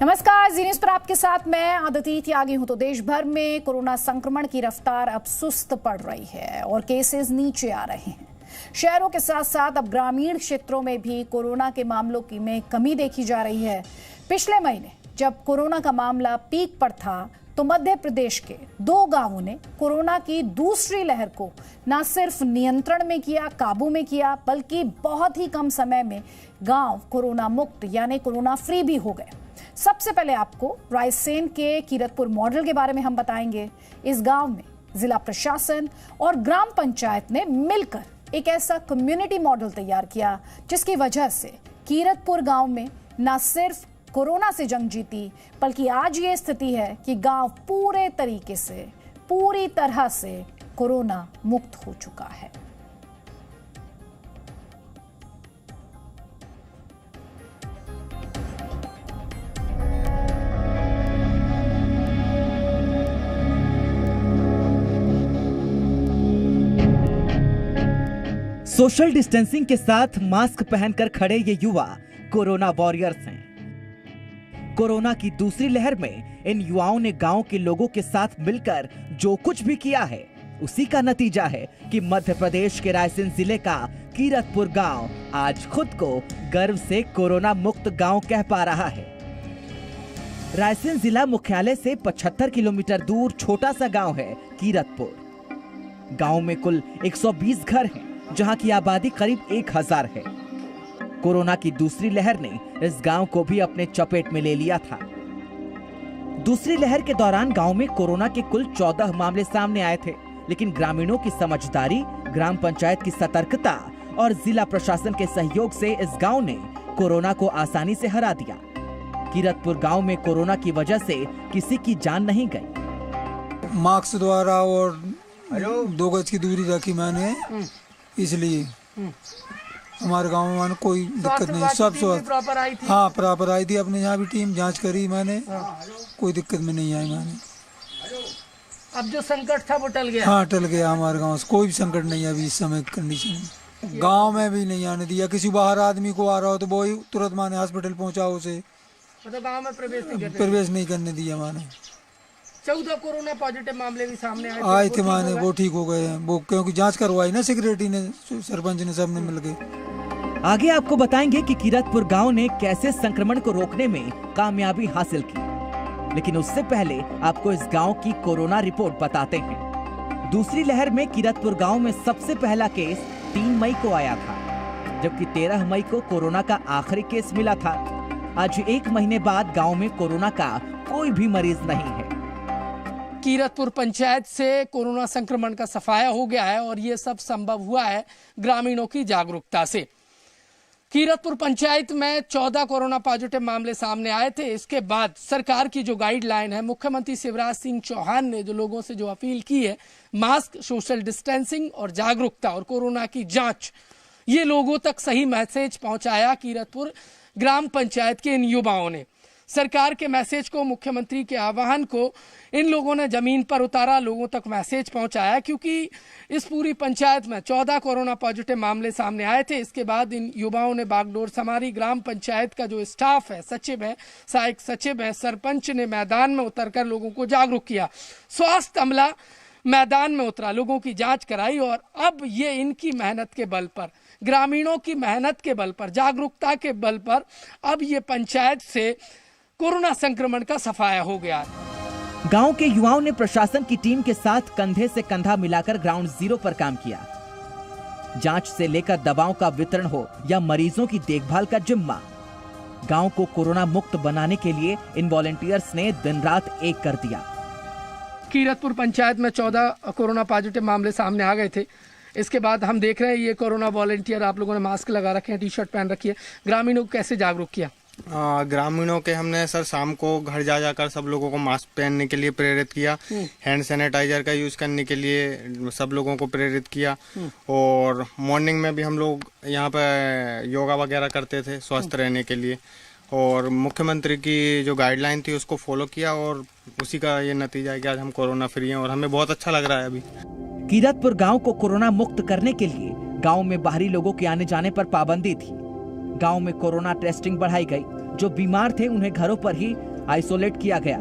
नमस्कार, जी न्यूज़ पर आपके साथ मैं आदिति त्यागी हूं। तो देश भर में कोरोना संक्रमण की रफ्तार अब सुस्त पड़ रही है और केसेस नीचे आ रहे हैं। शहरों के साथ साथ अब ग्रामीण क्षेत्रों में भी कोरोना के मामलों की में कमी देखी जा रही है। पिछले महीने जब कोरोना का मामला पीक पर था तो मध्य प्रदेश के 2 गांवों ने कोरोना की दूसरी लहर को न सिर्फ नियंत्रण में किया, काबू में किया, बल्कि बहुत ही कम समय में गांव कोरोना मुक्त यानी कोरोना फ्री भी हो गए। सबसे पहले आपको रायसेन के कीरतपुर मॉडल के बारे में हम बताएंगे। इस गांव में जिला प्रशासन और ग्राम पंचायत ने मिलकर एक ऐसा कम्युनिटी मॉडल तैयार किया जिसकी वजह से कीरतपुर गांव में न सिर्फ कोरोना से जंग जीती, बल्कि आज ये स्थिति है कि गांव पूरी तरह से कोरोना मुक्त हो चुका है। सोशल डिस्टेंसिंग के साथ मास्क पहनकर खड़े ये युवा कोरोना वॉरियर्स हैं। कोरोना की दूसरी लहर में इन युवाओं ने गांव के लोगों के साथ मिलकर जो कुछ भी किया है, उसी का नतीजा है कि मध्य प्रदेश के रायसेन जिले का कीरतपुर गांव आज खुद को गर्व से कोरोना मुक्त गांव कह पा रहा है। रायसेन जिला मुख्यालय से 75 किलोमीटर दूर छोटा सा गांव है कीरतपुर। गांव में कुल 120 घर हैं, जहां की आबादी करीब 1000 है। कोरोना की दूसरी लहर ने इस गांव को भी अपने चपेट में ले लिया था। दूसरी लहर के दौरान गांव में कोरोना के कुल 14 मामले सामने आए थे, लेकिन ग्रामीणों की समझदारी, ग्राम पंचायत की सतर्कता और जिला प्रशासन के सहयोग से इस गांव ने कोरोना को आसानी से हरा दिया। कीरतपुर गांव में कोरोना की वजह से किसी की जान नहीं गई। मास्क द्वारा और 2 गज की दूरी रखी मैंने, इसलिए हमारे गांव में कोई दिक्कत नहीं। सब प्रॉपर आई थी। हाँ, प्रॉपर आई थी। अपने यहाँ भी टीम जांच करी मैंने, कोई दिक्कत में नहीं आई मैंने। अब जो संकट था वो टल गया। हाँ, टल गया। हमारे गांव से कोई भी संकट नहीं है अभी इस समय कंडीशन में। गांव में भी नहीं आने दिया। किसी बाहर आदमी को आ रहा हो तो वो ही तुरंत माने हॉस्पिटल पहुँचाओ उसे, मतलब गाँव में प्रवेश नहीं करने दिया माने। 14 कोरोना पॉजिटिव मामले भी सामने आए थे माने, वो ठीक हो गए हैं वो, क्योंकि जांच करवाई ना सेक्रेटरी ने, सरपंच ने, सब ने मिलकर। आगे आपको बताएंगे कि कीरतपुर गांव ने कैसे संक्रमण को रोकने में कामयाबी हासिल की, लेकिन उससे पहले आपको इस गांव की कोरोना रिपोर्ट बताते हैं। दूसरी लहर में कीरतपुर गांव में सबसे पहला केस 3 मई को आया था, जबकि 13 मई को कोरोना का आखिरी केस मिला था। आज 1 महीने बाद गांव में कोरोना का कोई भी मरीज नहीं है। कीरतपुर पंचायत से कोरोना संक्रमण का सफाया हो गया है और ये सब संभव हुआ है ग्रामीणों की जागरूकता से। कीरतपुर पंचायत में 14 कोरोना पॉजिटिव मामले सामने आए थे। इसके बाद सरकार की जो गाइडलाइन है, मुख्यमंत्री शिवराज सिंह चौहान ने जो लोगों से जो अपील की है, मास्क, सोशल डिस्टेंसिंग और जागरूकता और कोरोना की जांच, ये लोगों तक सही मैसेज पहुंचाया कीरतपुर ग्राम पंचायत के इन युवाओं ने। सरकार के मैसेज को, मुख्यमंत्री के आह्वान को इन लोगों ने जमीन पर उतारा, लोगों तक मैसेज पहुंचाया, क्योंकि इस पूरी पंचायत में 14 कोरोना पॉजिटिव मामले सामने आए थे। इसके बाद इन युवाओं ने बागडोर संभाली। ग्राम पंचायत का जो स्टाफ है, सचिव है, सहायक सचिव है, सरपंच ने मैदान में उतरकर लोगों को जागरूक किया। स्वास्थ्य अमला मैदान में उतरा, लोगों की जांच कराई और अब ये इनकी मेहनत के बल पर, ग्रामीणों की मेहनत के बल पर, जागरूकता के बल पर अब ये पंचायत से कोरोना संक्रमण का सफाया हो गया। गांव के युवाओं ने प्रशासन की टीम के साथ कंधे से कंधा मिलाकर ग्राउंड जीरो पर काम किया। जांच से लेकर दवाओं का वितरण हो या मरीजों की देखभाल का जिम्मा, गांव को कोरोना मुक्त बनाने के लिए इन वॉलंटियर्स ने दिन रात एक कर दिया। कीरतपुर पंचायत में 14 कोरोना पॉजिटिव मामले सामने आ गए थे। इसके बाद हम देख रहे हैं ये कोरोना वॉलंटियर, आप लोगों ने मास्क लगा रखे हैं, टी-शर्ट पहन रखी है। ग्रामीणों को कैसे जागरूक किया? ग्रामीणों के हमने सर शाम को घर जा जाकर सब लोगों को मास्क पहनने के लिए प्रेरित किया, हैंड सैनिटाइजर का यूज करने के लिए सब लोगों को प्रेरित किया और मॉर्निंग में भी हम लोग यहाँ पे योगा वगैरह करते थे स्वस्थ रहने के लिए और मुख्यमंत्री की जो गाइडलाइन थी उसको फॉलो किया और उसी का ये नतीजा है कि आज हम कोरोना फ्री हैं और हमें बहुत अच्छा लग रहा है। अभी कीरतपुर गांव को कोरोना मुक्त करने के लिए गांव में बाहरी लोगों के आने जाने पर पाबंदी थी। गांव में कोरोना टेस्टिंग बढ़ाई गई। जो बीमार थे उन्हें घरों पर ही आइसोलेट किया गया।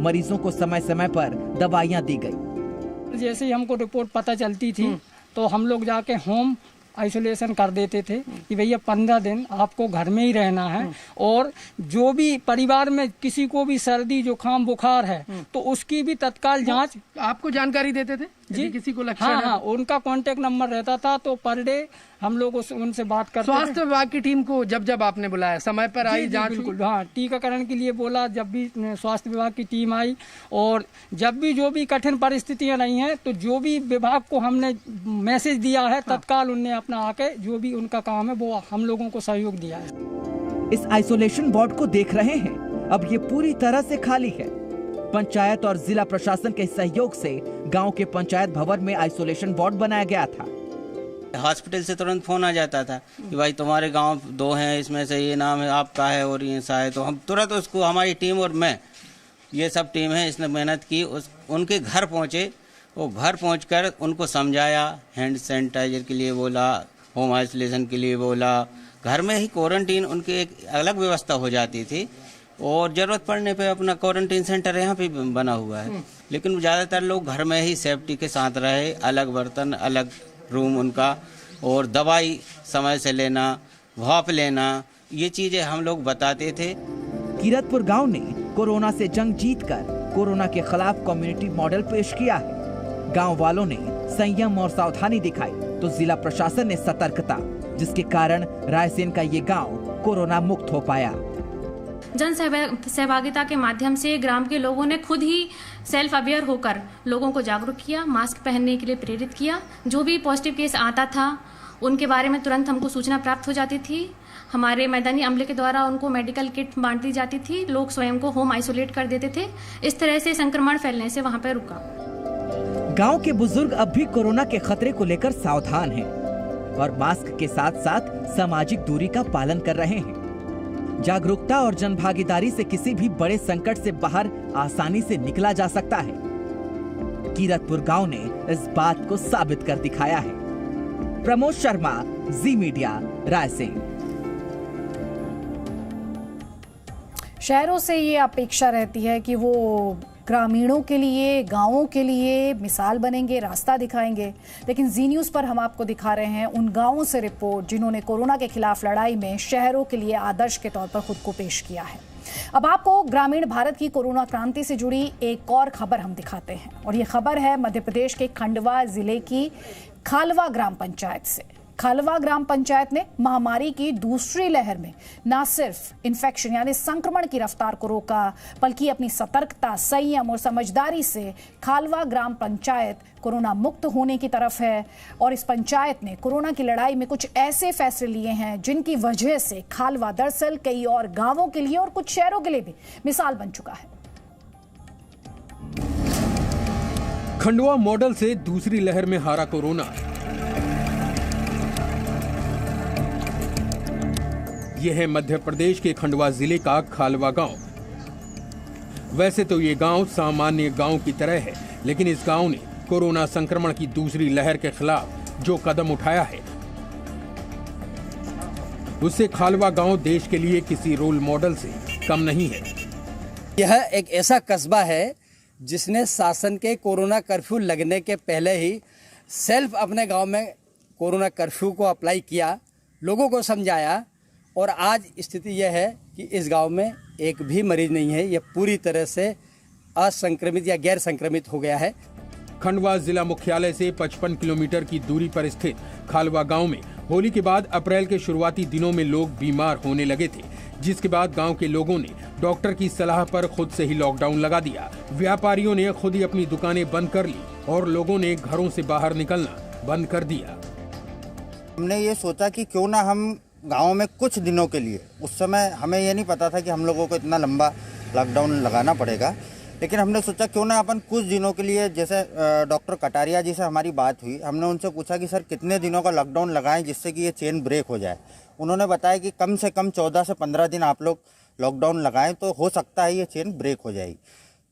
मरीजों को समय समय पर दवाइयां दी गई। जैसे ही हमको रिपोर्ट पता चलती थी तो हम लोग जाके होम आइसोलेशन कर देते थे कि भैया 15 दिन आपको घर में ही रहना है, और जो भी परिवार में किसी को भी सर्दी जुकाम बुखार है तो उसकी भी तत्काल जांच आपको जानकारी देते थे जी, किसी को लक्षण हाँ हाँ, उनका कांटेक्ट नंबर रहता था, तो पर डे हम लोग उनसे बात करते थे। स्वास्थ्य विभाग की टीम को जब आपने बुलाया समय पर आई जांच? बिल्कुल, हाँ, टीकाकरण के लिए बोला, जब भी स्वास्थ्य विभाग की टीम आई, और जब भी जो भी कठिन परिस्थितियां रही हैं तो जो भी विभाग को हमने मैसेज दिया है तत्काल उनने अपना आके जो भी उनका काम है वो हम लोगों को सहयोग दिया है। इस आइसोलेशन वार्ड को देख रहे हैं, अब ये पूरी तरह से खाली है। पंचायत और जिला प्रशासन के सहयोग से गांव के पंचायत भवन में आइसोलेशन वार्ड बनाया गया था। हॉस्पिटल से तुरंत फोन आ जाता था कि भाई तुम्हारे गांव 2 हैं, इसमें से ये नाम है आपका है और ये ऐसा है, तो हम तुरंत उसको, हमारी टीम और मैं, ये सब टीम है, इसने मेहनत की, उनके घर पहुंचे, वो घर पहुंचकर उनको समझाया, हैंड सैनिटाइजर के लिए बोला, होम आइसोलेशन के लिए बोला, घर में ही क्वारंटीन उनकी एक अलग व्यवस्था हो जाती थी, और ज़रूरत पड़ने पे अपना क्वारंटीन सेंटर यहाँ पे बना हुआ है। लेकिन ज़्यादातर लोग घर में ही सेफ्टी के साथ रहे, अलग बर्तन, अलग रूम उनका, और दवाई समय से लेना, भाप लेना, ये चीज़ें हम लोग बताते थे। कीरतपुर गांव ने कोरोना से जंग जीतकर कोरोना के खिलाफ कम्युनिटी मॉडल पेश किया है। गांव वालों ने संयम और सावधानी दिखाई तो जिला प्रशासन ने सतर्कता, जिसके कारण रायसेन का ये गांव कोरोना मुक्त हो पाया। जन सहभागिता के माध्यम से ग्राम के लोगों ने खुद ही सेल्फ अवेयर होकर लोगों को जागरूक किया, मास्क पहनने के लिए प्रेरित किया। जो भी पॉजिटिव केस आता था उनके बारे में तुरंत हमको सूचना प्राप्त हो जाती थी। हमारे मैदानी अमले के द्वारा उनको मेडिकल किट बांट दी जाती थी, लोग स्वयं को होम आइसोलेट कर देते थे। इस तरह से संक्रमण फैलने से वहां पर रुका। गांव के बुजुर्ग अब भी कोरोना के खतरे को लेकर सावधान हैं और मास्क के साथ साथ सामाजिक दूरी का पालन कर रहे हैं। जागरूकता और जनभागीदारी से किसी भी बड़े संकट से बाहर आसानी से निकला जा सकता है। कीरतपुर गांव ने इस बात को साबित कर दिखाया है। प्रमोद शर्मा, जी मीडिया, रायसेन। शहरों से ये अपेक्षा रहती है कि वो ग्रामीणों के लिए, गांवों के लिए मिसाल बनेंगे, रास्ता दिखाएंगे, लेकिन जी न्यूज़ पर हम आपको दिखा रहे हैं उन गांवों से रिपोर्ट जिन्होंने कोरोना के खिलाफ लड़ाई में शहरों के लिए आदर्श के तौर पर खुद को पेश किया है। अब आपको ग्रामीण भारत की कोरोना क्रांति से जुड़ी एक और खबर हम दिखाते हैं, और ये खबर है मध्य प्रदेश के खंडवा जिले की खालवा ग्राम पंचायत से। खालवा ग्राम पंचायत ने महामारी की दूसरी लहर में न सिर्फ इन्फेक्शन यानी संक्रमण की रफ्तार को रोका, बल्कि अपनी सतर्कता, संयम और समझदारी से खालवा ग्राम पंचायत कोरोना मुक्त होने की तरफ है। और इस पंचायत ने कोरोना की लड़ाई में कुछ ऐसे फैसले लिए हैं जिनकी वजह से खालवा दरअसल कई और गांवों के लिए और कुछ शहरों के लिए भी मिसाल बन चुका है। खंडवा मॉडल से दूसरी लहर में हारा कोरोना। यह है मध्य प्रदेश के खंडवा जिले का खालवा गांव। वैसे तो ये गांव सामान्य गांव की तरह है, लेकिन इस गांव ने कोरोना संक्रमण की दूसरी लहर के खिलाफ जो कदम उठाया है, उससे खालवा गांव देश के लिए किसी रोल मॉडल से कम नहीं है। यह एक ऐसा कस्बा है जिसने शासन के कोरोना कर्फ्यू लगने के पहले ही सेल्फ अपने गांव में कोरोना कर्फ्यू को अप्लाई किया, लोगों को समझाया, और आज स्थिति यह है कि इस गांव में एक भी मरीज नहीं है। यह पूरी तरह से असंक्रमित या गैर संक्रमित हो गया है। खंडवा जिला मुख्यालय से 55 किलोमीटर की दूरी पर स्थित खालवा गांव में होली के बाद अप्रैल के शुरुआती दिनों में लोग बीमार होने लगे थे, जिसके बाद गांव के लोगों ने डॉक्टर की सलाह पर खुद से ही लॉकडाउन लगा दिया। व्यापारियों ने खुद ही अपनी दुकानें बंद कर ली और लोगों ने घरों से बाहर निकलना बंद कर दिया। हमने ये सोचा कि क्यों ना हम गांव में कुछ दिनों के लिए, उस समय हमें ये नहीं पता था कि हम लोगों को इतना लंबा लॉकडाउन लगाना पड़ेगा, लेकिन हमने सोचा क्यों ना अपन कुछ दिनों के लिए, जैसे डॉक्टर कटारिया जी से हमारी बात हुई, हमने उनसे पूछा कि सर कितने दिनों का लॉकडाउन लगाएं जिससे कि ये चेन ब्रेक हो जाए। उन्होंने बताया कि कम से कम 14 से 15 दिन आप लोग लॉकडाउन लगाएं तो हो सकता है ये चेन ब्रेक हो जाएगी।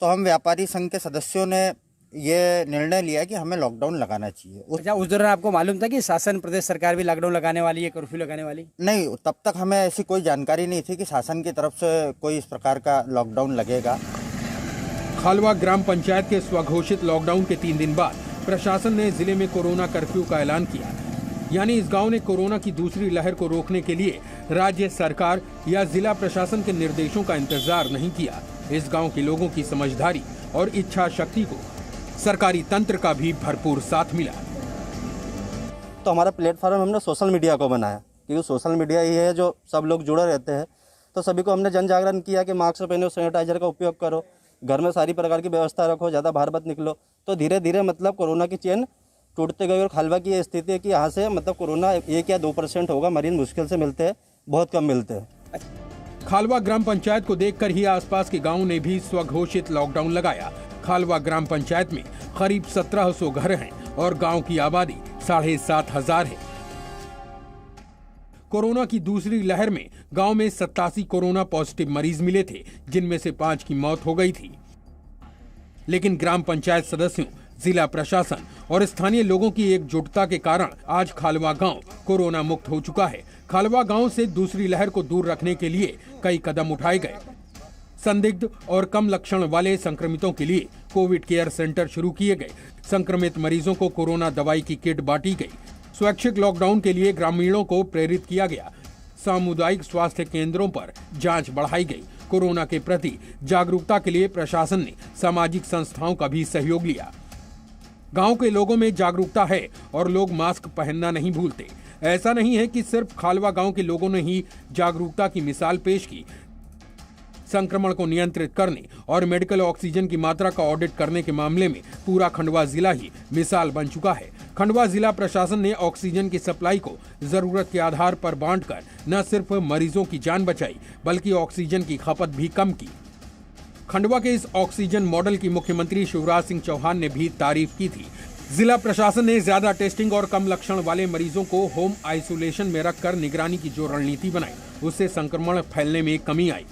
तो हम व्यापारी संघ के सदस्यों ने ये निर्णय लिया कि हमें लॉकडाउन लगाना चाहिए। उस दौरान आपको मालूम था कि शासन प्रदेश सरकार भी लॉकडाउन लगाने वाली है, कर्फ्यू लगाने वाली? नहीं, तब तक हमें ऐसी कोई जानकारी नहीं थी कि शासन की तरफ से कोई इस प्रकार का लॉकडाउन लगेगा। खालवा ग्राम पंचायत के स्वघोषित लॉकडाउन के 3 दिन बाद प्रशासन ने जिले में कोरोना कर्फ्यू का ऐलान किया। यानी इस गांव ने कोरोना की दूसरी लहर को रोकने के लिए राज्य सरकार या जिला प्रशासन के निर्देशों का इंतजार नहीं किया। इस गांव के लोगों की समझदारी और इच्छा शक्ति को सरकारी तंत्र का भी भरपूर साथ मिला। तो हमारा प्लेटफॉर्म हमने सोशल मीडिया को बनाया, क्योंकि सोशल मीडिया ही है जो सब लोग जुड़े रहते हैं। तो सभी को हमने जन जागरण किया कि मास्क पहनो, सैनिटाइजर का उपयोग करो, घर में सारी प्रकार की व्यवस्था रखो, ज़्यादा बाहर मत निकलो। तो धीरे धीरे मतलब कोरोना की चेन टूटते गई और खालवा की ये स्थिति है कि यहाँ से मतलब कोरोना 1 या 2% होगा, मरीज मुश्किल से मिलते हैं, बहुत कम मिलते हैं। खालवा ग्राम पंचायत को देखकर ही आसपास के गांव ने भी स्वघोषित लॉकडाउन लगाया। खालवा ग्राम पंचायत में करीब 1700 घर हैं और गांव की आबादी 7500 है। कोरोना की दूसरी लहर में गांव में 87 कोरोना पॉजिटिव मरीज मिले थे, जिनमें से 5 की मौत हो गई थी। लेकिन ग्राम पंचायत सदस्यों, जिला प्रशासन और स्थानीय लोगों की एकजुटता के कारण आज खालवा गांव कोरोना मुक्त हो चुका है। खालवा गांव से दूसरी लहर को दूर रखने के लिए कई कदम उठाए गए। संदिग्ध और कम लक्षण वाले संक्रमितों के लिए कोविड केयर सेंटर शुरू किए गए। संक्रमित मरीजों को कोरोना दवाई की किट बांटी गई। स्वैच्छिक लॉकडाउन के लिए ग्रामीणों को प्रेरित किया गया। सामुदायिक स्वास्थ्य केंद्रों पर जांच बढ़ाई गई। कोरोना के प्रति जागरूकता के लिए प्रशासन ने सामाजिक संस्थाओं का भी सहयोग लिया। गांव के लोगों में जागरूकता है और लोग मास्क पहनना नहीं भूलते। ऐसा नहीं है कि सिर्फ खालवा गांव के लोगों ने ही जागरूकता की मिसाल पेश की। संक्रमण को नियंत्रित करने और मेडिकल ऑक्सीजन की मात्रा का ऑडिट करने के मामले में पूरा खंडवा जिला ही मिसाल बन चुका है। खंडवा जिला प्रशासन ने ऑक्सीजन की सप्लाई को जरूरत के आधार पर बांटकर न सिर्फ मरीजों की जान बचाई, बल्कि ऑक्सीजन की खपत भी कम की। खंडवा के इस ऑक्सीजन मॉडल की मुख्यमंत्री शिवराज सिंह चौहान ने भी तारीफ की थी। जिला प्रशासन ने ज्यादा टेस्टिंग और कम लक्षण वाले मरीजों को होम आइसोलेशन में रखकर निगरानी की जो रणनीति बनाई, उससे संक्रमण फैलने में कमी आई।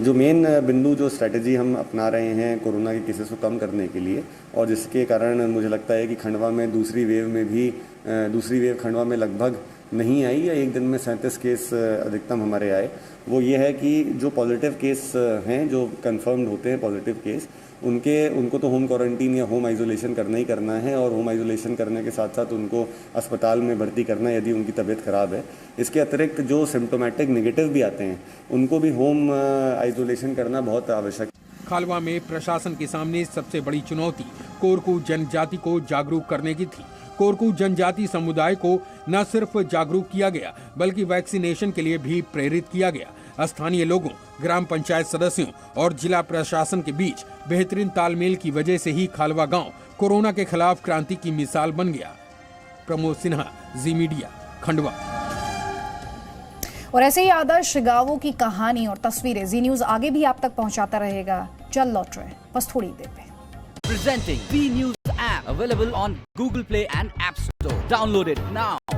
जो मेन बिंदु, जो स्ट्रैटेजी हम अपना रहे हैं कोरोना के केसेस को कम करने के लिए, और जिसके कारण मुझे लगता है कि खंडवा में दूसरी वेव खंडवा में लगभग नहीं आई, या एक दिन में 37 केस अधिकतम हमारे आए। वो ये है कि जो पॉजिटिव केस हैं, जो कंफर्म्ड होते हैं पॉजिटिव केस, उनको तो होम क्वारंटीन या होम आइसोलेशन करना ही करना है, और होम आइसोलेशन करने के साथ साथ उनको अस्पताल में भर्ती करना है यदि उनकी तबीयत खराब है। इसके अतिरिक्त जो सिम्टोमेटिक नेगेटिव भी आते हैं, उनको भी होम आइसोलेशन करना बहुत आवश्यक है। खालवा में प्रशासन के सामने सबसे बड़ी चुनौती कोरकू जनजाति को जागरूक करने की थी। कोरकू जनजाति समुदाय को न सिर्फ जागरूक किया गया, बल्कि वैक्सीनेशन के लिए भी प्रेरित किया गया। स्थानीय लोगों, ग्राम पंचायत सदस्यों और जिला प्रशासन के बीच बेहतरीन तालमेल की वजह से ही खालवा गांव कोरोना के खिलाफ क्रांति की मिसाल बन गया। प्रमोद सिन्हा, जी मीडिया, खंडवा। और ऐसे ही आदर्श गांवों की कहानी और तस्वीरें जी न्यूज आगे भी आप तक पहुंचाता रहेगा। चल लौट रहे बस थोड़ी देर में। Presenting B News app available on Google Play and App Store. Download it now.